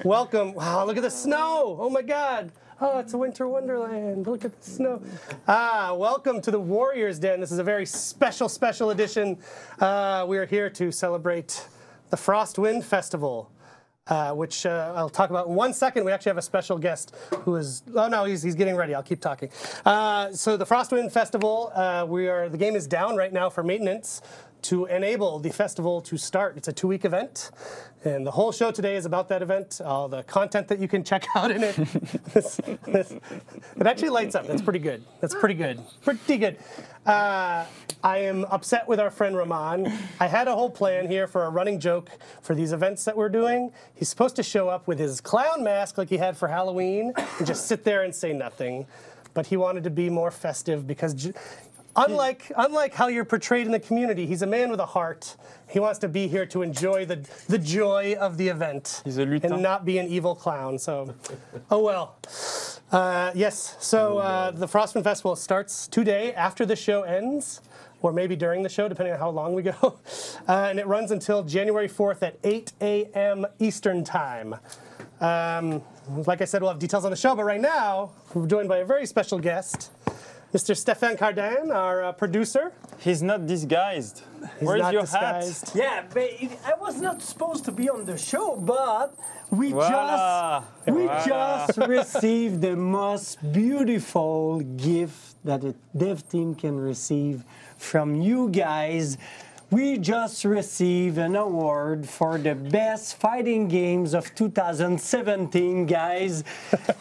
Welcome. Wow, look at the snow. Oh my God. Oh, it's a winter wonderland. Look at the snow. Welcome to the Warriors Den. This is a very special edition. We are here to celebrate the Frostwind Festival, which I'll talk about in 1 second. We actually have a special guest who is, oh no, he's getting ready. I'll keep talking. So the Frostwind Festival, the game is down right now for maintenance to enable the festival to start. It's a 2-week event, and the whole show today is about that event, all the content that you can check out in it. It actually lights up. That's pretty good. That's pretty good. Pretty good. I am upset with our friend Roman. I had a whole plan here for a running joke for these events that we're doing. He's supposed to show up with his clown mask like he had for Halloween and just sit there and say nothing. But he wanted to be more festive because Unlike how you're portrayed in the community, he's a man with a heart. He wants to be here to enjoy the joy of the event and not be an evil clown. So, oh well. Yes, so the Frostwind Festival starts today after the show ends, or maybe during the show, depending on how long we go. And it runs until January 4th at 8 a.m. Eastern Time. Like I said, we'll have details on the show, but right now, we're joined by a very special guest. Mr. Stéphane Cardin, our producer. He's not disguised. Where's your hat? Yeah, but I was not supposed to be on the show, but we just received the most beautiful gift that a dev team can receive from you guys. We just received an award for the best fighting games of 2017, guys.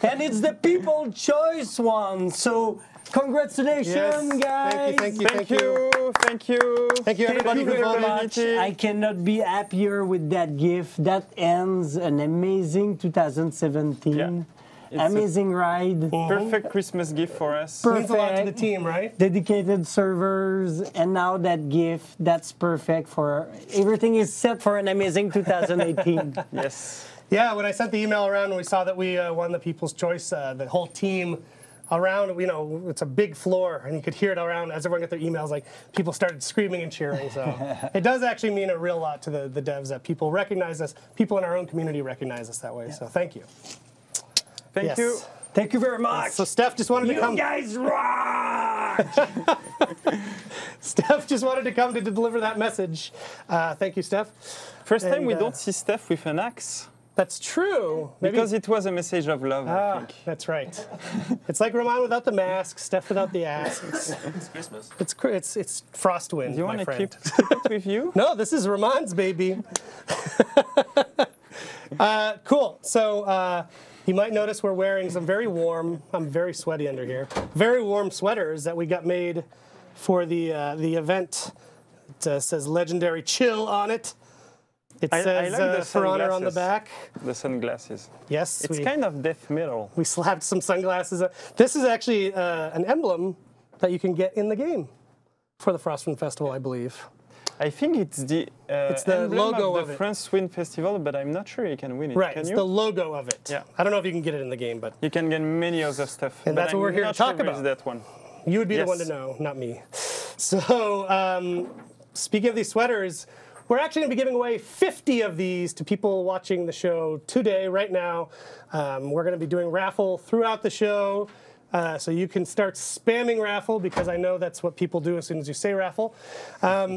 And it's the People's Choice one. So congratulations, guys. Thank you, everybody, very much. I cannot be happier with that gift. That ends an amazing 2017. Yeah. Amazing ride. Perfect Christmas gift for us. Means a lot to the team, right? Dedicated servers, and now that gift, that's perfect for, everything is set for an amazing 2018. Yes. Yeah, when I sent the email around and we saw that we won the People's Choice, the whole team around, you know, it's a big floor, and you could hear it around as everyone got their emails, like, people started screaming and cheering, so it does actually mean a real lot to the devs that people recognize us, people in our own community recognize us that way, so thank you. Thank you. Thank you very much. So Steph just wanted to come. You guys rock! Steph just wanted to come to deliver that message. Thank you, Steph. First time we don't see Steph with an axe. That's true. Because it was a message of love, I think. That's right. It's like Roman without the mask, Steph without the axe. It's Christmas. It's Frostwind, Do you want my to friend. keep it with you? No, this is Roman's baby. Cool. So you might notice we're wearing some very warm, I'm very sweaty under here, very warm sweaters that we got made for the event. It says Legendary Chill on it. It says like For Honor on the back. The sunglasses. Yes. It's kind of death metal. We slapped some sunglasses. This is actually an emblem that you can get in the game for the Frostwind Festival, I believe. I think it's the logo of the Frostwind Festival, but I'm not sure you can win it. Right, can it's you? the logo of it. Yeah. I don't know if you can get it in the game, but you can get many other stuff. And that's what we're here to talk about. That one. You would be the one to know, not me. So, speaking of these sweaters, we're actually going to be giving away 50 of these to people watching the show today, right now. We're going to be doing raffle throughout the show. So you can start spamming raffle because I know that's what people do as soon as you say raffle.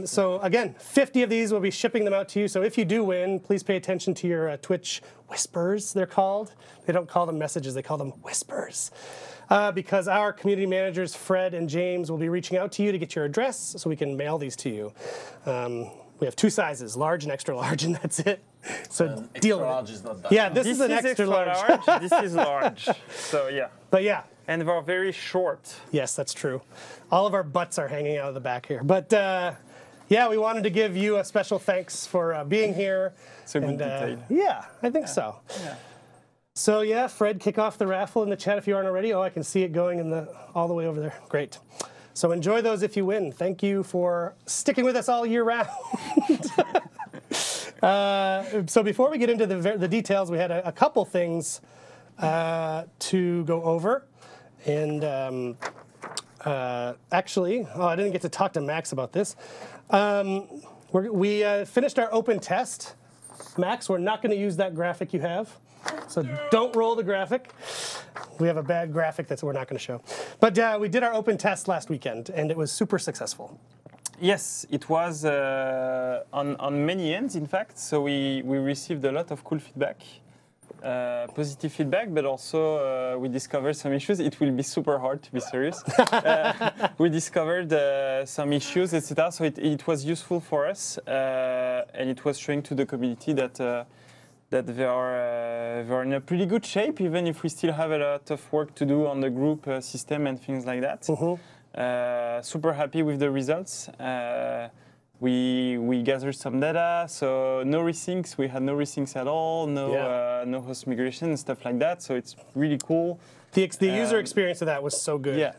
So again, 50 of these, we'll be shipping them out to you. So if you do win, please pay attention to your Twitch whispers, they're called. They don't call them messages, they call them whispers. Because our community managers, Fred and James, will be reaching out to you to get your address so we can mail these to you. We have 2 sizes, large and extra large, and that's it. So deal with it. Large is not that. Yeah, this is an extra large. This is large. So yeah. But yeah. And they're very short. Yes, that's true. All of our butts are hanging out of the back here. But yeah, we wanted to give you a special thanks for being here. It's a good detail. Yeah, I think so. Yeah. So yeah, Fred, kick off the raffle in the chat if you aren't already. Oh, I can see it going all the way over there. Great. So enjoy those if you win. Thank you for sticking with us all year round. So before we get into the details, we had a couple things to go over. And actually, I didn't get to talk to Max about this. We finished our open test Max, we're not going to use that graphic you have. So don't roll the graphic. We have a bad graphic that we're not going to show. But we did our open test last weekend, and it was super successful. Yes, it was on many ends, in fact. So we received a lot of cool feedback, positive feedback, but also we discovered some issues. It will be super hard, to be serious. We discovered some issues, etc. So it was useful for us, and it was showing to the community that they are in a pretty good shape, even if we still have a lot of work to do on the group system and things like that. Super happy with the results. We gathered some data, so no resyncs. We had no resyncs at all, no host migration and stuff like that. So it's really cool. The user experience of that was so good. Yeah.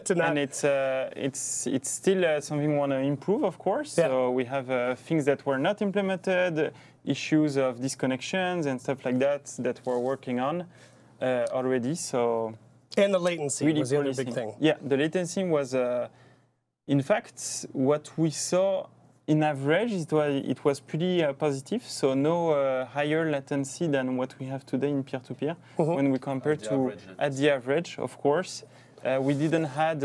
And it's still something we want to improve, of course. Yeah. So we have things that were not implemented, issues of disconnections and stuff like that we're working on already. So. And the latency really was the other big thing. Yeah, the latency was, in fact, what we saw in average, it was pretty positive. So no higher latency than what we have today in peer-to-peer when we compare to at the average, of course. We didn't have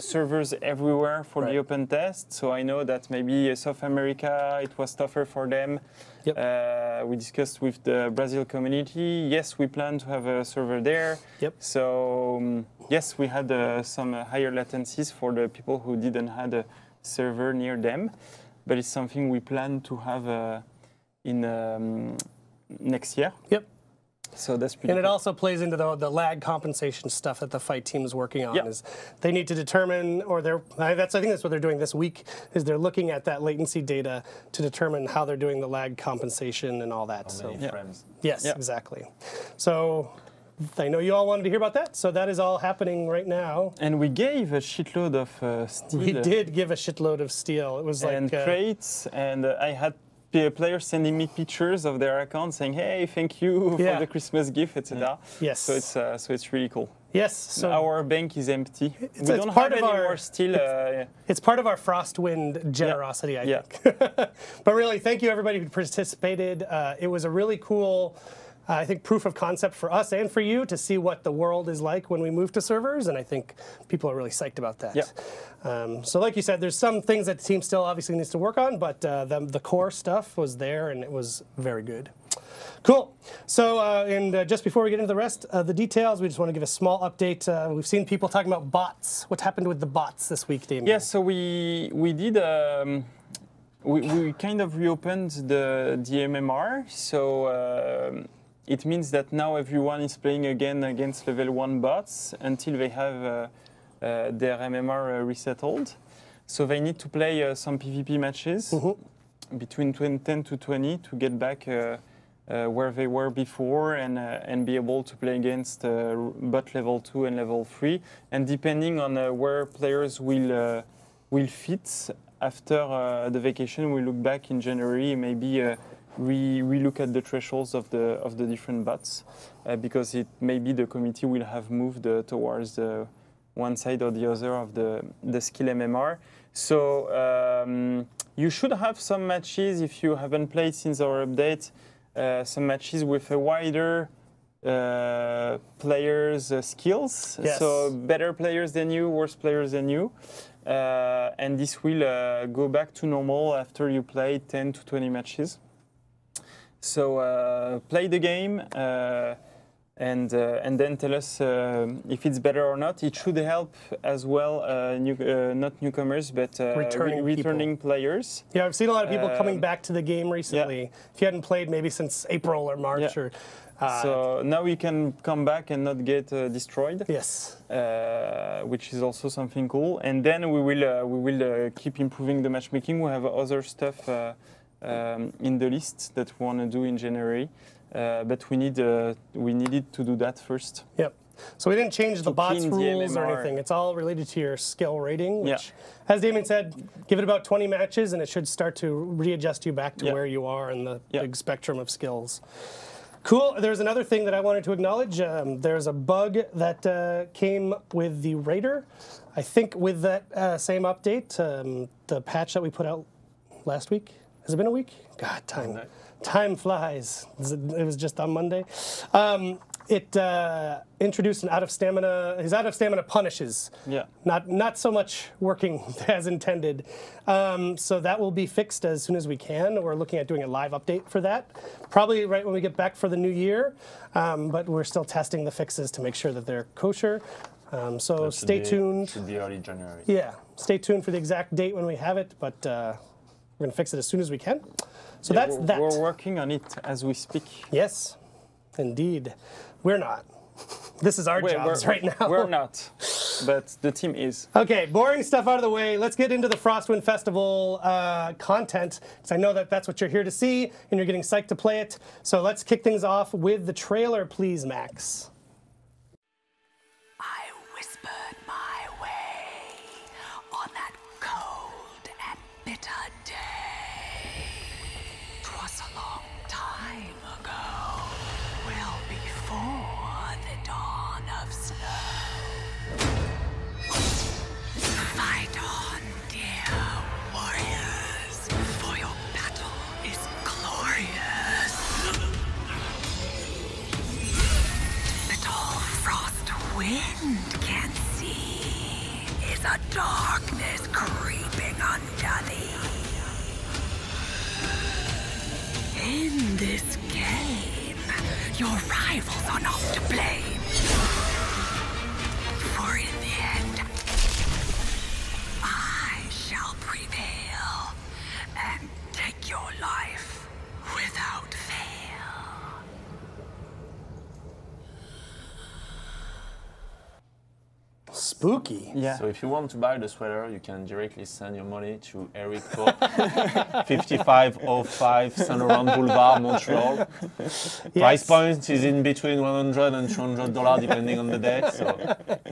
servers everywhere for the open test, so I know that maybe South America, it was tougher for them. Yep. We discussed with the Brazil community. Yes, we plan to have a server there. Yep. So yes, we had some higher latencies for the people who didn't have a server near them, but it's something we plan to have in next year. Yep. So that's pretty And it cool. also plays into the lag compensation stuff that the fight team is working on. Yep. Is they need to determine, or I think that's what they're doing this week, is they're looking at that latency data to determine how they're doing the lag compensation and all that. How many frames? Yes, exactly. So I know you all wanted to hear about that, so that is all happening right now. And we gave a shitload of steel. We did give a shitload of steel. It was like and crates, and I had players sending me pictures of their accounts saying, "Hey, thank you for the Christmas gift, etc." Yes. So it's really cool. Yes. So our bank is empty. We it's don't part have of any our more steel. It's part of our Frostwind generosity, I think. But really, thank you everybody who participated. It was a really cool, I think, proof of concept for us and for you to see what the world is like when we move to servers, and I think people are really psyched about that. So like you said, there's some things that the team still obviously needs to work on, but the core stuff was there, and it was very good. Cool. So, and just before we get into the rest of the details, we just want to give a small update. We've seen people talking about bots. What happened with the bots this week, Damien? Yes, so we did... we kind of reopened the MMR, so it means that now everyone is playing again against level 1 bots until they have their MMR resettled. So they need to play some PvP matches between 10 to 20 to get back where they were before and be able to play against bot level 2 and level 3. And depending on where players will fit after the vacation, we look back in January, maybe we look at the thresholds of the different bots because it maybe the committee will have moved towards one side or the other of the skill MMR. So you should have some matches if you haven't played since our update. Some matches with a wider players' skills. Yes. So better players than you, worse players than you. And this will go back to normal after you play 10 to 20 matches. So play the game and then tell us if it's better or not. It should help as well, not newcomers, but returning players. Yeah, I've seen a lot of people coming back to the game recently. If you hadn't played maybe since April or March or... so now you can come back and not get destroyed. Yes. Which is also something cool. And then we will keep improving the matchmaking. We have other stuff in the list that we want to do in January, but we needed to do that first. Yep. So we didn't change the bots rules or anything. It's all related to your skill rating, which, as Damien said, give it about 20 matches and it should start to readjust you back to where you are in the big spectrum of skills. Cool. There's another thing that I wanted to acknowledge. There's a bug that came with the Raider. I think with that same update, the patch that we put out last week, Has it been a week? God, time flies. It was just on Monday. It introduced an his out of stamina punishes. Yeah. Not so much working as intended. So that will be fixed as soon as we can. We're looking at doing a live update for that, probably right when we get back for the new year. But we're still testing the fixes to make sure that they're kosher. So stay tuned. Should be early January. Yeah, stay tuned for the exact date when we have it. But we're going to fix it as soon as we can. So Yeah, that's that. We're working on it as we speak. Yes, indeed. We're not. This is our jobs right now. We're not, but the team is. Okay, boring stuff out of the way. Let's get into the Frostwind Festival content, because I know that that's what you're here to see, and you're getting psyched to play it. So let's kick things off with the trailer, please, Max. I whispered my way on that cold and bitter day. 'Twas a long time ago, well before the dawn of snow. Fight on, dear warriors, for your battle is glorious. But all frost wind can see is a darkness creeping under thee. In this game, your rivals are not to blame. For in the end, I shall prevail and take your life without fail. Spooky. Yeah. So if you want to buy the sweater, you can directly send your money to Eric Pope, 5505 Saint Laurent Boulevard, Montreal. Price point is in between $100 and $200 depending on the day. So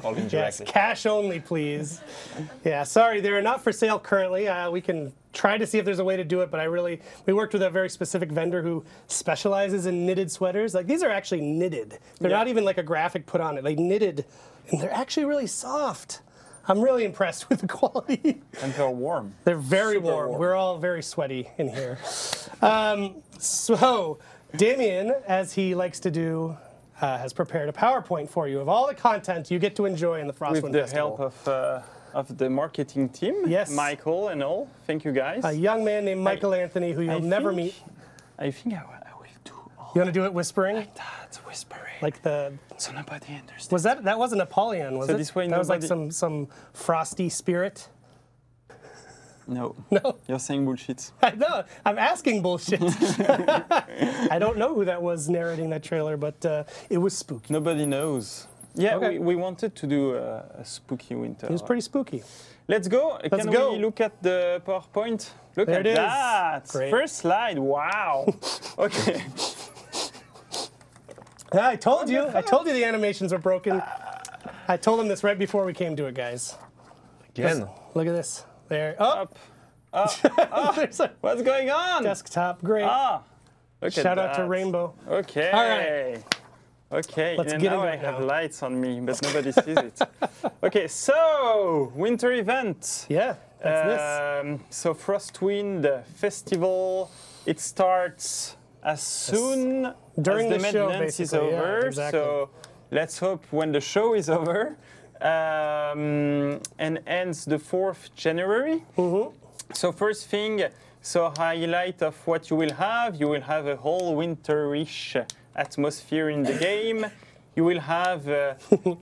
call him Yes, directly. cash only, please. Yeah, sorry, they're not for sale currently. We can try to see if there's a way to do it, but we worked with a very specific vendor who specializes in knitted sweaters. Like, these are actually knitted. They're not even like a graphic put on it. Like, knitted, and they're actually really soft. I'm really impressed with the quality. And they're warm. They're very Super warm. warm. We're all very sweaty in here. So, Damien, as he likes to do, has prepared a PowerPoint for you of all the content you get to enjoy in the Frostwind With the Festival. help of the marketing team, Yes. Michael and all. Thank you, guys. A young man named Michael Anthony, who you'll never meet. I think I will do all You want to do it whispering? that whispering. Like the so nobody understands. was that wasn't Apollyon, was So it? this way that was like nobody- some frosty spirit. No. No, You're saying bullshit. I know. I'm asking bullshit. I don't know who that was narrating that trailer, but it was spooky. Nobody knows. Yeah, Okay. we wanted to do a spooky winter. It was pretty spooky. Let's go. Let's Can go. we look at the PowerPoint? Look There at it is. that. Great. First slide. Wow. Okay. Yeah, I told you. I told you the animations were broken. I told him this right before we came to it, guys. Again. Look at this. There. Oh, Up. there's a What's going on? desktop. Great. Ah. Look at Shout out to that. Rainbow. Okay. All right. Okay. Let's and get now into I it have now. lights on me, but nobody sees it. Okay. So winter event. Yeah, that's this. So Frostwind Festival, it starts as soon During as the the show, maintenance is basically, yeah, over. exactly. So let's hope when the show is over and ends the 4th January. Mm-hmm. So first thing, so highlight of what you will have a whole winterish atmosphere in the game. You will have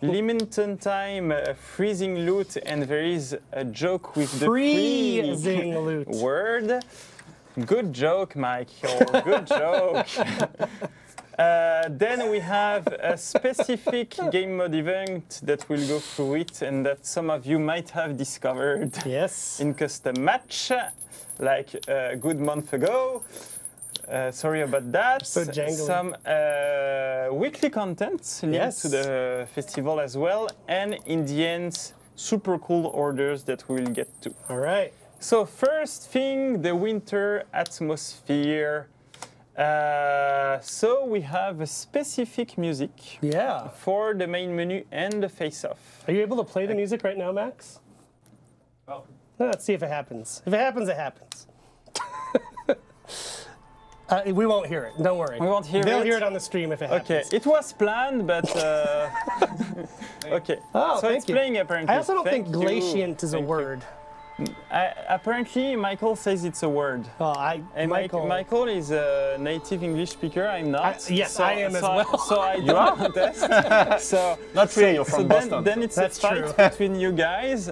limited time freezing loot, and there is a joke with the Freezing loot. word. Good joke, Michael. Good joke. Then we have a specific game mode event that will go through it, and that some of you might have discovered Yes. in custom match, like a good month ago. Sorry about that. So jangly. Some weekly content linked Yes. to the festival as well, and in the end, super cool orders that we will get to. All right. So first thing, the winter atmosphere. So we have a specific music Yeah. for the main menu and the face-off. Are you able to play the music right now, Max? Well, Let's see if it happens. If it happens, it happens. We won't hear it. Don't worry. We won't hear They'll it? hear it on the stream if it happens. Okay, it was planned, but okay. Oh, so thank it's you. playing apparently. I also don't think Thank you. glaciant is a Thank you. word. Apparently, Michael says it's a word. Oh, And Michael is a native English speaker. I'm not. Yes, I am as well. So I do not contest. So Not really, you're from Boston. then it's That's a fight true. between you guys.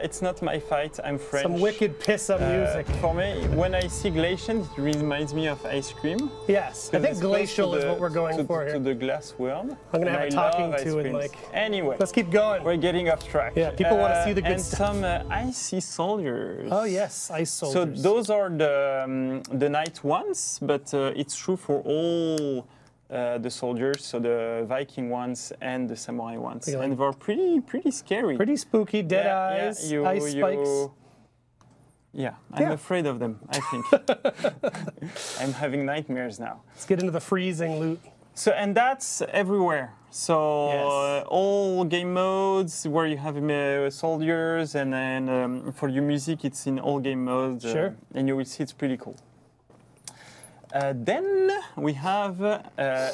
It's not my fight. I'm French. Some wicked piss up music. For me, when I see glacian, it reminds me of ice cream. Yes, I 'Cause think it's close glacial to is the- what we're going to, for to here. the glass world. I'm gonna And have a I talking love ice to and creams. like. Anyway, Let's keep going. we're getting off track. Yeah, people wanna see the good and stuff. some icy soldiers. Oh yes, ice So soldiers. those are the knight ones, but it's true for all the soldiers, so the Viking ones and the samurai ones, Really? and they're pretty scary. Pretty spooky, dead Yeah, eyes, you- ice spikes. Yeah, I'm Yeah. afraid of them, I think. I'm having nightmares now. Let's get into the freezing loot. So, and that's everywhere. So, Yes. all game modes where you have soldiers, and then for your music, it's in all game modes. Sure. And you will see it's pretty cool. Then we have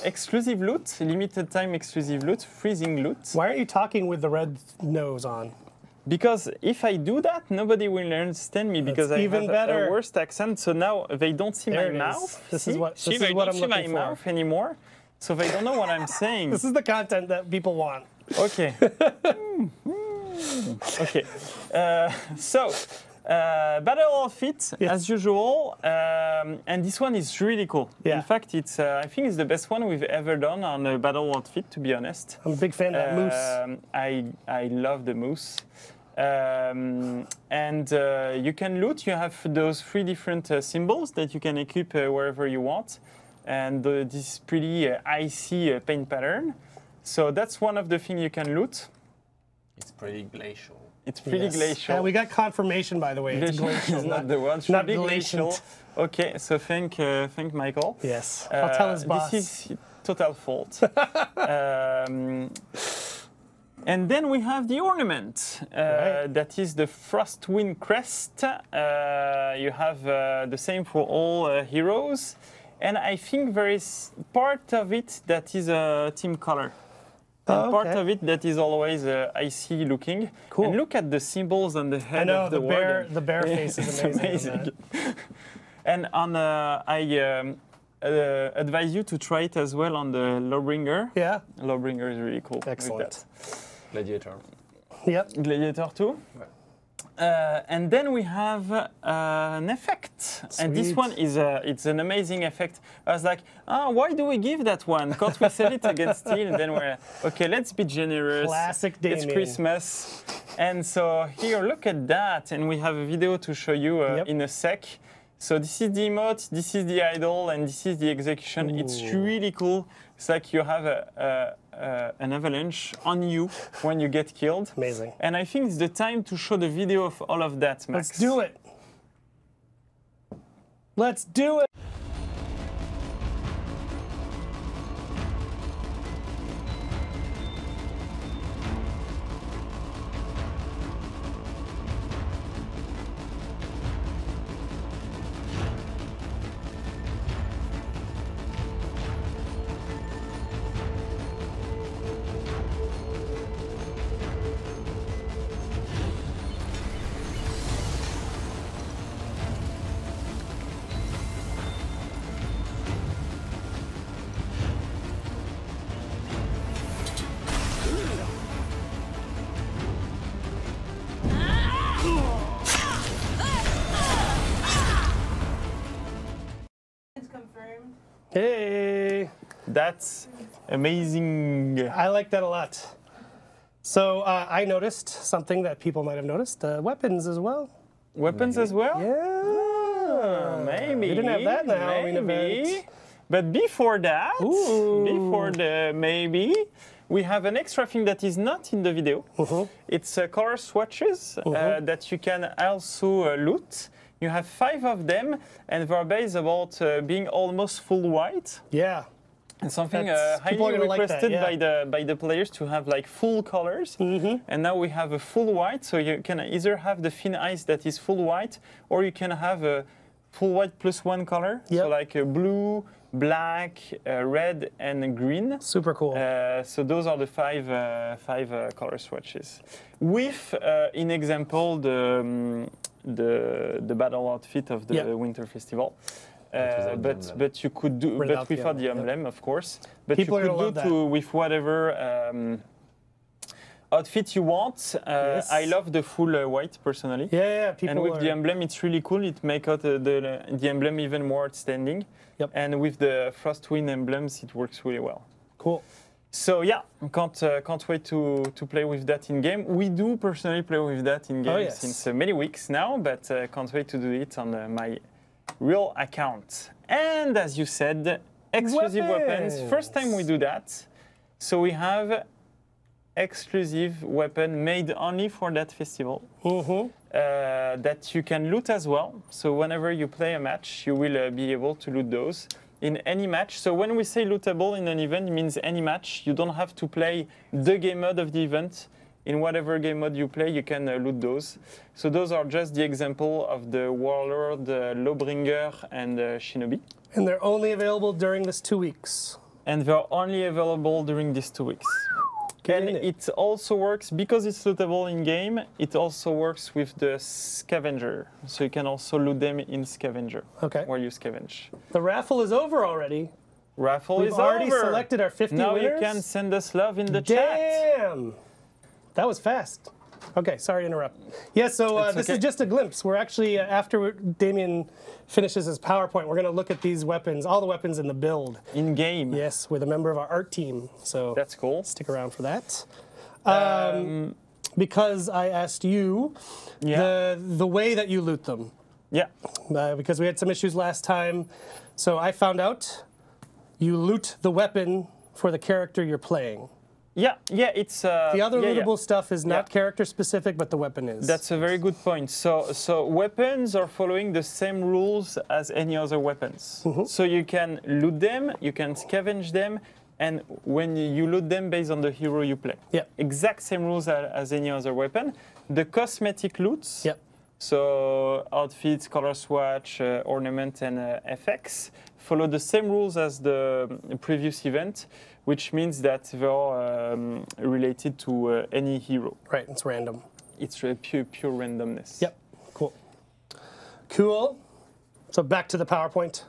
exclusive loot, limited time exclusive loot, freezing loot. Why aren't you talking with the red nose on? Because if I do that, nobody will understand me because I even have better. a worst accent. So now they don't see There my it is. mouth. This is See? what- See, this they is what don't I'm see my looking for. mouth anymore. So they don't know what I'm saying. This is the content that people want. Okay. Okay. So, battle outfit Yes. as usual, and this one is really cool. Yeah. In fact, it's I think it's the best one we've ever done on a battle outfit. To be honest, I'm a big fan of that moose. I love the moose. And you can loot. You have those 3 different symbols that you can equip wherever you want. And this pretty icy paint pattern. So that's one of the things you can loot. It's pretty glacial. It's pretty Yes. glacial. Yeah, we got confirmation, by the way. It's glacial, is not the one. It's not pretty glacial. glacial. Okay, so thank Michael. Yes, I'll tell his boss. This is total fault. And then we have the ornament. Right. That is the Frostwind crest. You have the same for all heroes. And I think there is part of it that is a team color. And Oh, part okay. of it that is always icy looking. Cool. And look at the symbols on the head I know of the the bear. warden. The bear face is It's amazing. on that. And on, I advise you to try it as well on the Lawbringer. Yeah. Lawbringer is really cool. with Excellent. Gladiator. Yep. that. Gladiator too. And then we have an effect, and this Sweet. one is it's an amazing effect. I was like, why do we give that one? Can't we sell it against steel? And then we're okay. Let's be generous. Classic It's Damien. Christmas, and so here, look at that, and we have a video to show you Yep. in a sec. So this is the emote, this is the idol, and this is the execution. It's really cool. It's like you have an avalanche on you when you get killed. Amazing. And I think it's the time to show the video of all of that, Max. Let's do it. Let's do it. Confirmed. Hey. That's amazing. I like that a lot. So I noticed something that people might have noticed. Weapons as well. Weapons as well? Yeah. Maybe. We didn't have that in the Halloween maybe. event. But before that, Ooh. before the maybe, we have an extra thing that is not in the video. It's color swatches that you can also loot. You have 5 of them, and they're based about being almost full white. Yeah. And something That's- people are highly gonna like that, requested yeah. by the players to have like full colors. And now we have a full white, so you can either have the thin ice that is full white, or you can have a full white plus one color. Yep. So like blue, black, red, and green. Super cool. So those are the five color swatches. With, in example, the battle outfit of the Yep. Winter Festival. Without the emblem. But you could do, Without but without the the emblem, emblem, of course. But People are you gonna could love do that. with whatever outfit you want. Yes. I love the full white personally. yeah, people And with are, the emblem, it's really cool. It makes out the emblem even more outstanding. Yep. And with the Frostwind emblems, it works really well. cool. So yeah, can't wait to play with that in game. We do personally play with that in game yes. since many weeks now, but can't wait to do it on my real account. And as you said, exclusive weapons. First time we do that. So we have exclusive weapon made only for that festival. That you can loot as well. So whenever you play a match, you will be able to loot those in any match. So when we say lootable in an event, it means any match. You don't have to play the game mode of the event. In whatever game mode you play, you can loot those. So those are just the example of the Warlord, Lawbringer, and Shinobi. And they're only available during this 2 weeks. And they're only available during these 2 weeks. Get And in it. it also works, because it's lootable in game, it also works with the scavenger. So you can also loot them in scavenger Okay. while you scavenge. The raffle is over already. Raffle We've is already over. selected our 50 Now winners. you can send us love in the chat. Damn! That was fast. Okay, sorry to interrupt. Yeah, so It's this okay. is just a glimpse. We're actually, after Damien finishes his PowerPoint, we're going to look at these weapons, all the weapons in the build. In game. Yes, with a member of our art team. So That's cool. stick around for that. Because I asked you Yeah. the way that you loot them. Yeah. Because we had some issues last time. So I found out you loot the weapon for the character you're playing. Yeah, it's The other yeah, lootable stuff is not Yeah. character specific, but the weapon is. That's a very good point. So weapons are following the same rules as any other weapons. So you can loot them, you can scavenge them, and when you loot them based on the hero you play. Yeah. Exact same rules as any other weapon. The cosmetic loots, Yep. so outfits, color swatch, ornament, and FX, follow the same rules as the previous event, which means that they are related to any hero. Right, it's random. It's pure randomness. Yep, cool. Cool. So back to the PowerPoint.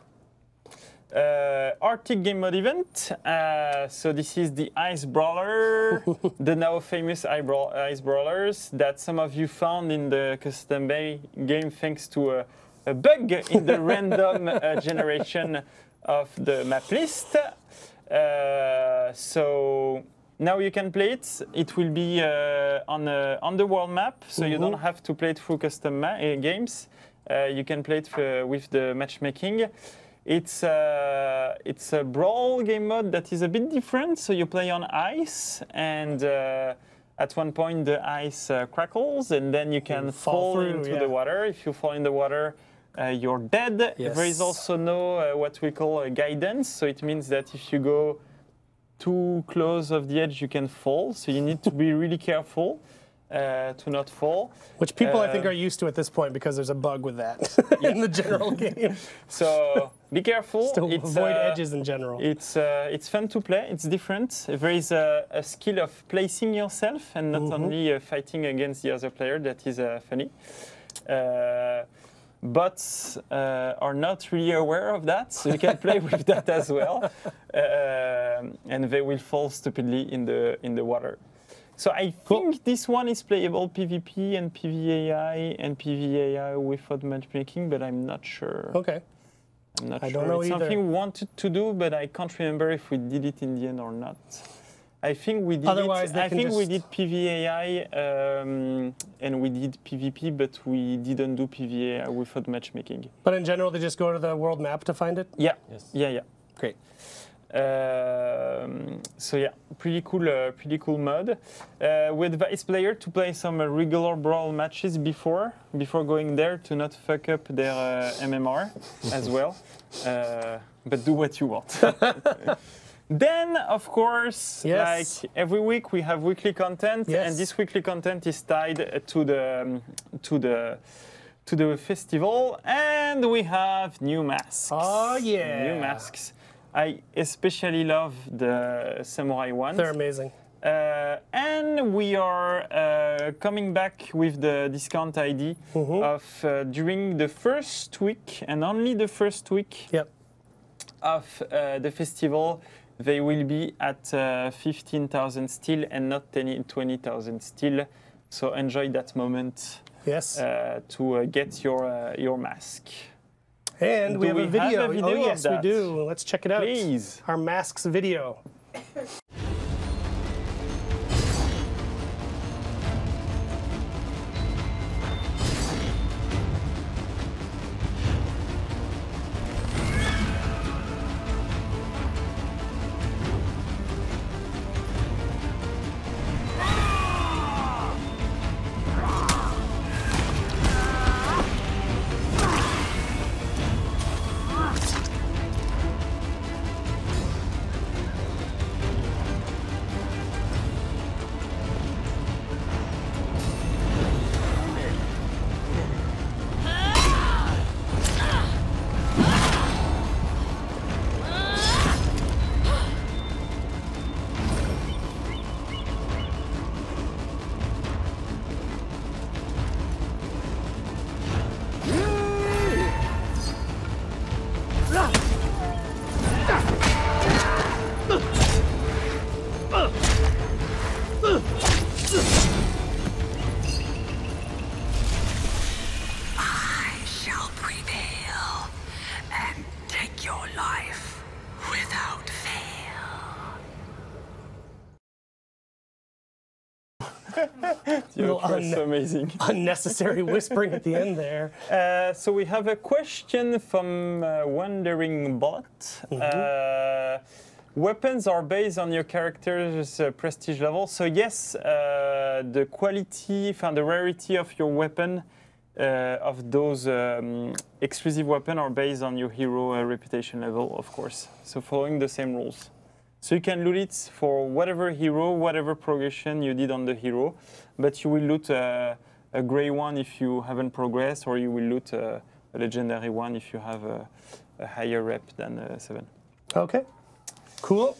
Arctic Game Mode event. So this is the Ice Brawler, the now famous Ice Brawlers that some of you found in the custom game thanks to a bug in the random generation of the map list. So now you can play it. It will be on the world map, so you don't have to play it through custom games. You can play it with the matchmaking. It's a brawl game mode that is a bit different. So you play on ice, and at one point the ice crackles, and then you can fall through, into yeah. the water. If you fall in the water, you're dead. Yes. There is also no what we call guidance. So it means that if you go too close of the edge, you can fall. So you need to be really careful to not fall. Which people I think are used to at this point because there's a bug with that in the general game. So be careful. To avoid edges in general. It's fun to play. It's different. There is a skill of placing yourself and not only fighting against the other player. That is funny. Bots are not really aware of that, so you can play with that as well, and they will fall stupidly in the water. So I think this one is playable PvP and PvAI and PvAI without matchmaking, but I'm not sure. Okay. I'm not I sure. don't know It's either. something we wanted to do, but I can't remember if we did it in the end or not. I think we did Otherwise, it. they I can think we just- did PvAI and we did PvP, but we didn't do PvAI without matchmaking. But in general, they just go to the world map to find it? Yeah, Yes. yeah. Great. So yeah, pretty cool mod. We advise player to play some regular brawl matches before going there to not fuck up their MMR as well. But do what you want. Then, of course, Yes. like every week, we have weekly content, Yes. and this weekly content is tied to to the festival, and we have new masks. Oh, yeah. New masks. I especially love the samurai ones. They're amazing. And we are coming back with the discount ID of during the first week, and only the first week Yep. of the festival, they will be at 15,000 still and not 20,000 still. So enjoy that moment Yes. to get your mask. And we Do have a video. have a video Oh, of yes, we that? do. Let's check it out. Please. Our masks video. I shall prevail and take your life without fail. It was so amazing. Unnecessary whispering at the end there. So we have a question from Wandering Bot. Weapons are based on your character's prestige level. So yes, the quality, the rarity of your weapon, of those exclusive weapons are based on your hero reputation level, of course. So following the same rules. So you can loot it for whatever hero, whatever progression you did on the hero, but you will loot a gray one if you haven't progressed, or you will loot a legendary one if you have a higher rep than 7. Okay. Cool.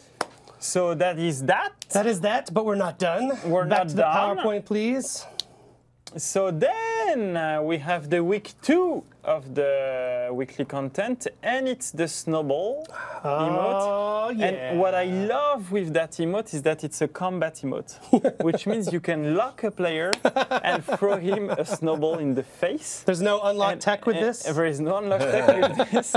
So that is that. That is that, but we're not done. We're Back not to the done. PowerPoint, please. So then we have the week 2 of the weekly content, and it's the snowball emote. Oh, yeah. And what I love with that emote is that it's a combat emote, which means you can lock a player and throw him a snowball in the face. There's no unlock And- tech with and this? There is no unlock tech with this.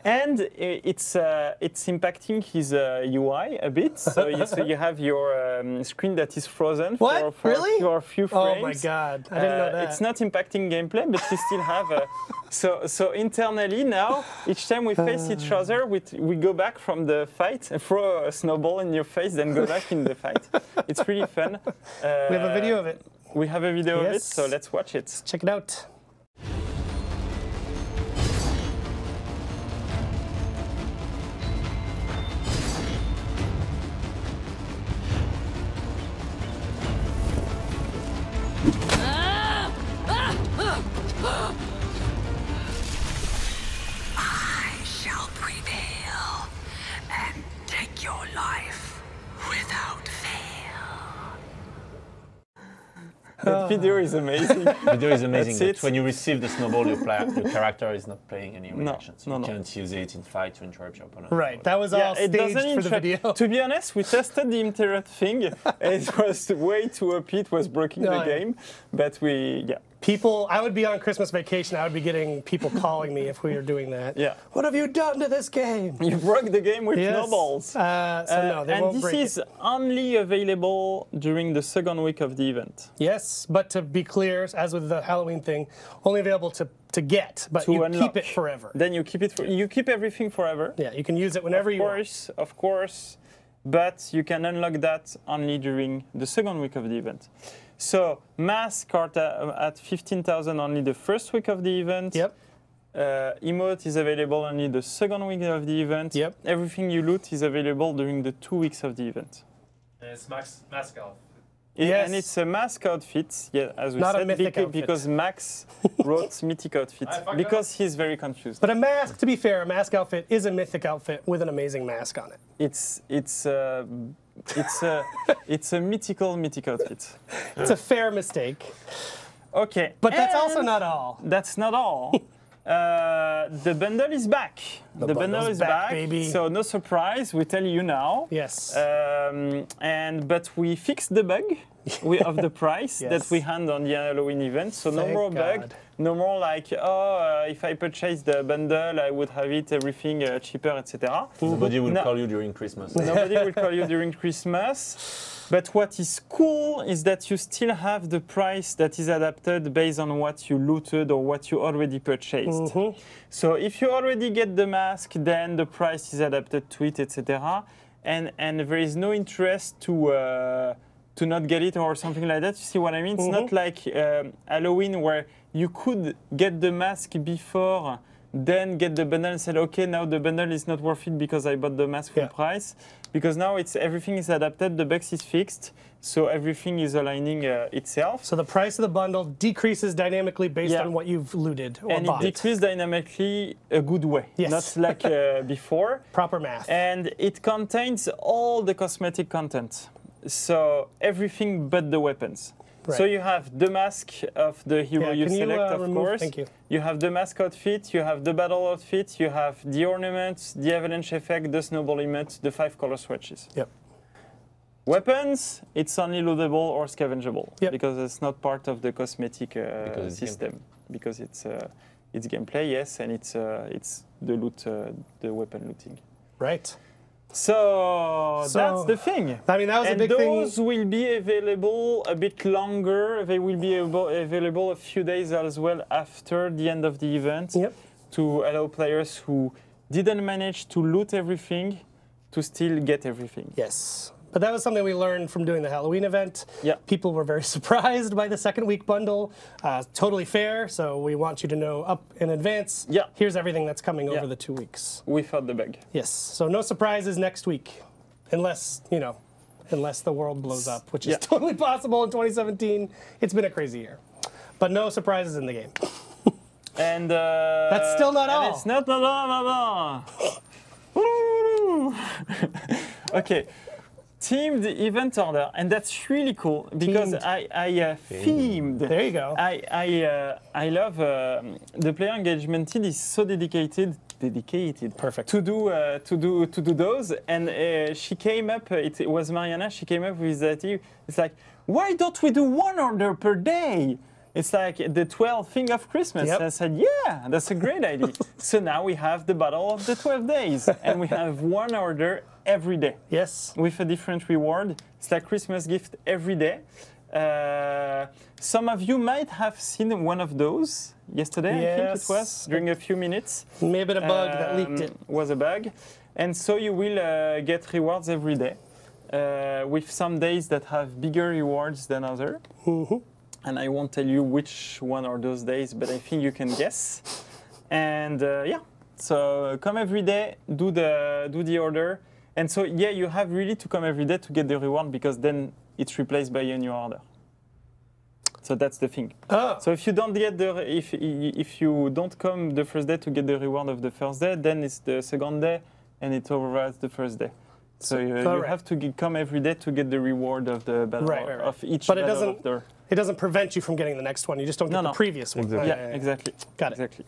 And it's impacting his UI a bit. So you have your screen that is frozen What? for Really? a few frames. Oh my god, I didn't know that. It's not impacting gameplay, but you still have a... So internally now, each time we face each other, we go back from the fight, throw a snowball in your face, then go back in the fight. It's really fun. We have a video of it. We have a video of it, Yes. so let's watch it. Check it out. I shall prevail and take your life without fail. That video is amazing. Video is amazing, That's but it. when you receive the snowball, your character is not playing any No, reactions. no, You no. can't use it in fight to interrupt your opponent. Right, that was all it doesn't staged for the interrupt- video. To be honest, we tested the interrupt thing, and it was way too OP. It was breaking Oh, the yeah. game, but People, I would be on Christmas vacation. I would be getting people calling me if we were doing that. Yeah. What have you done to this game? You broke the game with Yes. snowballs. So no, they and won't this break is it. only available during the second week of the event. Yes, but to be clear, as with the Halloween thing, only available to get, but To you unlock. keep it forever. Then you keep it. You keep everything forever. Yeah, you can use it whenever you want. Of course, but you can unlock that only during the second week of the event. So mask are at 15,000 only the first week of the event. Yep. Emote is available only the second week of the event. Yep. Everything you loot is available during the 2 weeks of the event. And it's mask off. Yes. And it's a mask outfit, yeah, as we Not a said, mythic outfit. because Max wrote mythic outfit because he's very confused. But a mask, to be fair, a mask outfit is a mythic outfit with an amazing mask on it. It's a mythic outfit. It's a fair mistake. Okay, But that's also and not all. That's not all. The bundle is back. The bundle bundle's is back, back, baby. so no surprise. We tell you now. Yes. But we fixed the bug of the price Yes. that we had on the Halloween event. So no Thank more bug. God. No more like if I purchase the bundle, I would have it everything cheaper, etc. Nobody will No. call you during Christmas. Nobody will call you during Christmas. But what is cool is that you still have the price that is adapted based on what you looted or what you already purchased. So if you already get the mask, then the price is adapted to it, etc. And there is no interest to not get it or something like that. You see what I mean? It's not like Halloween where you could get the mask before, then get the bundle and said, okay, now the bundle is not worth it because I bought the mask full price. Because now everything is adapted, the box is fixed, so everything is aligning itself. So the price of the bundle decreases dynamically based on what you've looted or And bought. it decreases dynamically a good way, Yes. not like before. Proper math. And it contains all the cosmetic content. So everything but the weapons. Right. So you have the mask of the hero you can select, of remove, course. Thank you. You have the mask outfit, you have the battle outfit, you have the ornaments, the avalanche effect, the snowball emote, the 5 color swatches. Yep. Weapons, it's only lootable or scavengeable Yep. because it's not part of the cosmetic it's system. Because it's gameplay, yes, and it's the loot, the weapon looting. Right. So that's the thing. I mean, that was And a big thing. those will be available a bit longer. They will be available a few days as well after the end of the event Yep. to allow players who didn't manage to loot everything to still get everything. Yes. But that was something we learned from doing the Halloween event. Yeah. People were very surprised by the second week bundle. Totally fair, so we want you to know up in advance. Yeah. Here's everything that's coming over Yeah. the 2 weeks. We found the bug. Yes. So no surprises next week. Unless the world blows up, which is Yeah. totally possible in 2017. It's been a crazy year. But no surprises in the game. And That's still not and all. It's not all. Woo! Okay. Themed event order, and that's really cool because Themed. I themed. There you go. I love the player engagement team is so dedicated. Perfect. To do those, and she came up. It was Mariana. She came up with that. It's like, why don't we do one order per day? It's like the 12th thing of Christmas. Yep. I said, yeah, that's a great idea. So now we have the battle of the 12 days, and we have one order every day Yes. with a different reward. It's like Christmas gift every day. Some of you might have seen one of those yesterday, I think it Yes. was, during a few minutes. Maybe a bug that leaked it. Was a bug. And so you will get rewards every day, with some days that have bigger rewards than others. And I won't tell you which one are those days, but I think you can guess. And so come every day, do the order. And so you have really to come every day to get the reward because then it's replaced by a new order. So that's the thing. Oh. So if you don't get if you don't come the first day to get the reward of the first day, then it's the second day and it overrides the first day. So you Correct. have to come every day to get the reward of the battle Right. of each But it battle doesn't. after. It doesn't prevent you from getting the next one. You just don't get No, the no. previous one. Exactly. Yeah, exactly. Got it. Exactly.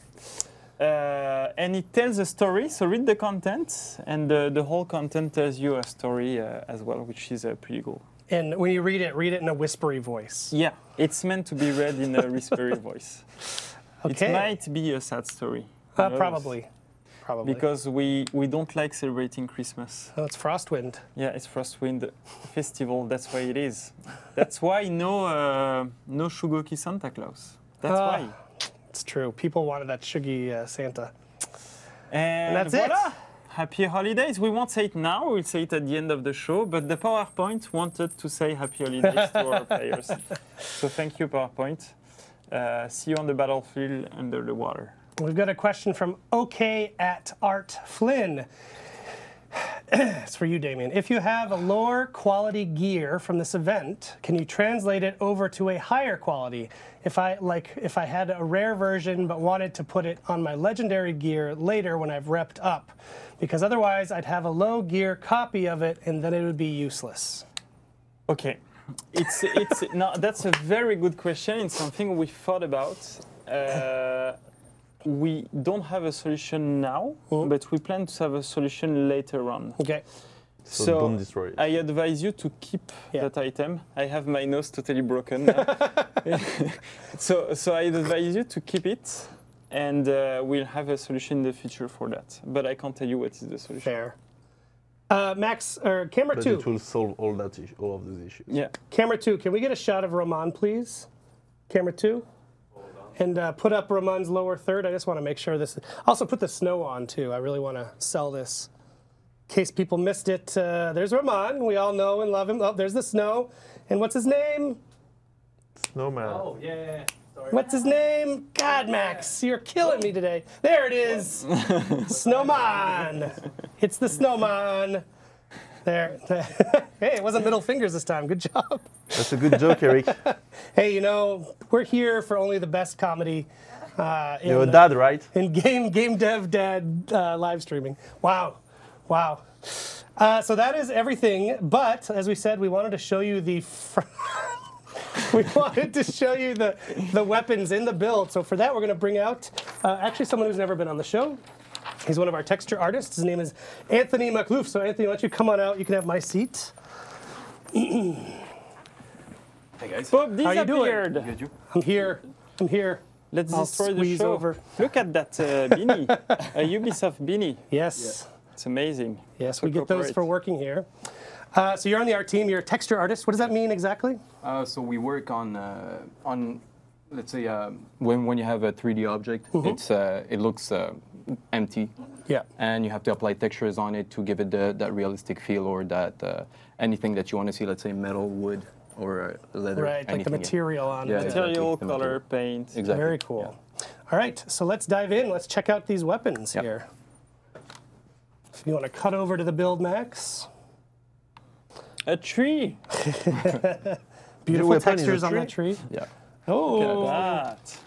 And it tells a story, so read the content, and the whole content tells you a story as well, which is pretty cool. And when you read it in a whispery voice. Yeah, it's meant to be read in a whispery voice. Okay. It might be a sad story. Who knows? Probably. Because we don't like celebrating Christmas. Oh, it's Frostwind. Yeah, it's Frostwind Festival, that's why it is. That's why no Shugoki Santa Claus. That's why. It's true. People wanted that Shuggy Santa. And that's voila! it. Happy holidays. We won't say it now, we'll say it at the end of the show, but the PowerPoint wanted to say happy holidays to our players. So thank you, PowerPoint. See you on the battlefield under the water. We've got a question from OK at Art Flynn. It's for you, Damien. If you have a lower quality gear from this event, can you translate it over to a higher quality? If I had a rare version but wanted to put it on my legendary gear later when I've repped up, because otherwise I'd have a low gear copy of it and then it would be useless. Okay, no, that's a very good question. It's something we thought about. We don't have a solution now, but we plan to have a solution later on. Okay. So don't destroy it. I advise you to keep that item. I have my nose totally broken now. so I advise you to keep it, and we'll have a solution in the future for that. But I can't tell you what is the solution. Fair. Max, or camera But 2. it will solve all of those issues. Yeah. Camera 2, can we get a shot of Roman, please? Camera 2. And put up Roman's lower third. I just want to make sure this. Also put the snow on too. I really want to sell this. In case people missed it, there's Roman. We all know and love him. Oh, there's the snow. And what's his name? Snowman. Oh, yeah. Sorry. What's his name? God, Max, you're killing me today. There it is. Snowman. It's the Snowman. There. Hey, it wasn't middle fingers this time. Good job. That's a good joke, Eric. Hey, you know, we're here for only the best comedy. You're a dad, right? In game dev dad live streaming. Wow. So that is everything. But as we said, we wanted to show you the weapons in the build. So for that, we're going to bring out actually someone who's never been on the show. He's one of our texture artists. His name is Anthony McLoof. So Anthony, why don't you come on out? You can have my seat. Hey guys. Bob How you doing? disappeared. Good, you? I'm here. Let's I'll destroy the squeeze show. over. Look at that beanie, a Ubisoft beanie. Yes. It's amazing. Yes, So we get those corporate. for working here. So you're on the art team. You're a texture artist. What does that mean exactly? So we work on let's say, when you have a 3D object, it looks empty. Yeah. And you have to apply textures on it to give it that realistic feel, or that anything that you want to see, let's say metal, wood, or leather. Right, like the anything, yeah. material on Yeah, it. exactly. Material, The color, material. paint. Exactly. Very cool. All right, so let's dive in. Let's check out these weapons Yep. here. If you want to cut over to the build, Max. A tree. Beautiful weapon is a textures on tree? that tree. Yeah. Oh, Look at that.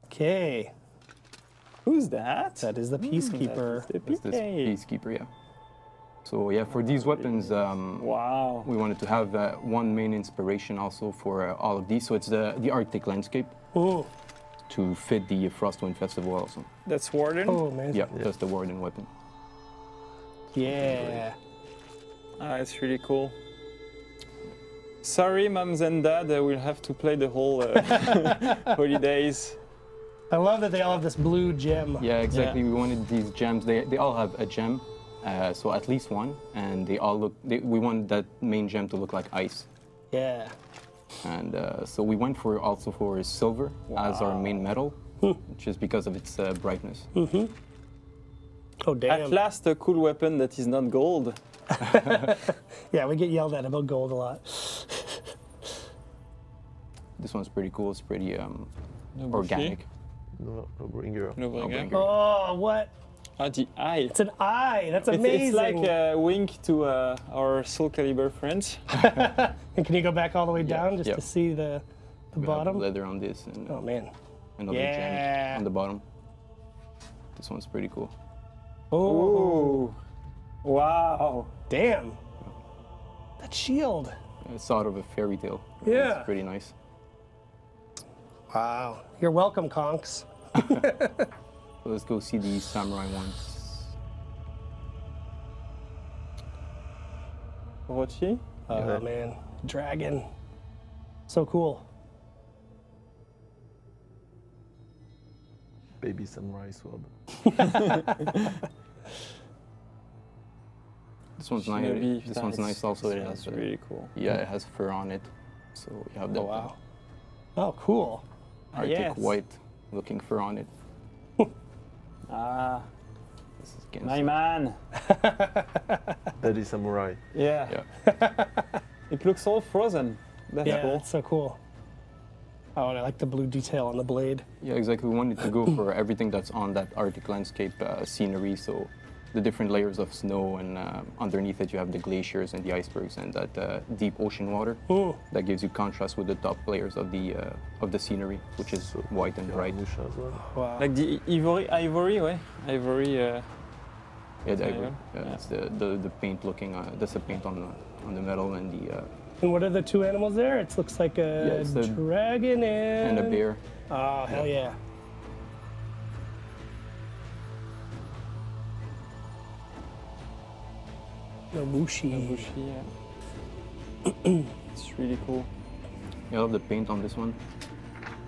okay. Who's that? That is the Peacekeeper. The That's this PK. Peacekeeper, yeah. So yeah, for these weapons, Wow. we wanted to have one main inspiration also for all of these. So it's the Arctic landscape Oh, to fit the Frostwind Festival also. That's Warden. oh, amazing. Yeah, that's the Warden weapon. Yeah. Ah, it's really cool. Sorry, mums and dad, we'll have to play the whole holidays. I love that they all have this blue gem. Yeah, exactly. Yeah. We wanted these gems. They all have a gem, so at least one, and they all look. We want that main gem to look like ice, Yeah. and so we went also for silver as our main metal, just because of its brightness. Oh, damn. At last, a cool weapon that is not gold. Yeah, we get yelled at about gold a lot. This one's pretty cool. It's pretty organic. No, bring her. No, I'll bring okay. it. Oh, what? Ah, the eye. It's an eye. That's It's amazing. like a wink to our Soul Calibur friends. And can you go back all the way down just yeah. to see the We have bottom? leather on this and Oh, man. another Yeah. gem on the bottom. This one's pretty cool. Oh, Ooh. Wow. damn. That shield. It's sort of a fairy tale. Yeah. It's pretty nice. Wow. You're welcome, Conks. So let's go see the samurai ones. Orochi? Oh, man. Dragon. So cool. Baby samurai sword. This one's Shinobi, nice. This one's nice also. It That's has really cool. yeah, it has fur on it. So you have that Wow. Oh, cool. Arctic yes. white looking fur on it. Ah, This is Gensu. my man. Daddy samurai. Yeah. Yeah. It looks all frozen. That's Yeah, cool. it's so cool. Oh, and I like the blue detail on the blade. Yeah, exactly. We wanted to go for everything that's on that Arctic landscape scenery. So the different layers of snow, and underneath it you have the glaciers and the icebergs and that deep ocean water. Ooh. That gives you contrast with the top layers of the scenery, which is white and bright. Musha as well. Wow. Like the ivory, ouais. Ivory. Yeah, the Yeah, ivory. yeah. That's the paint looking. That's the paint on the metal and the And what are the two animals there? It looks like a it's the- dragon and a bear. Oh, hell yeah. Nobushi. Bushi, yeah. It's really cool. I love the paint on this one.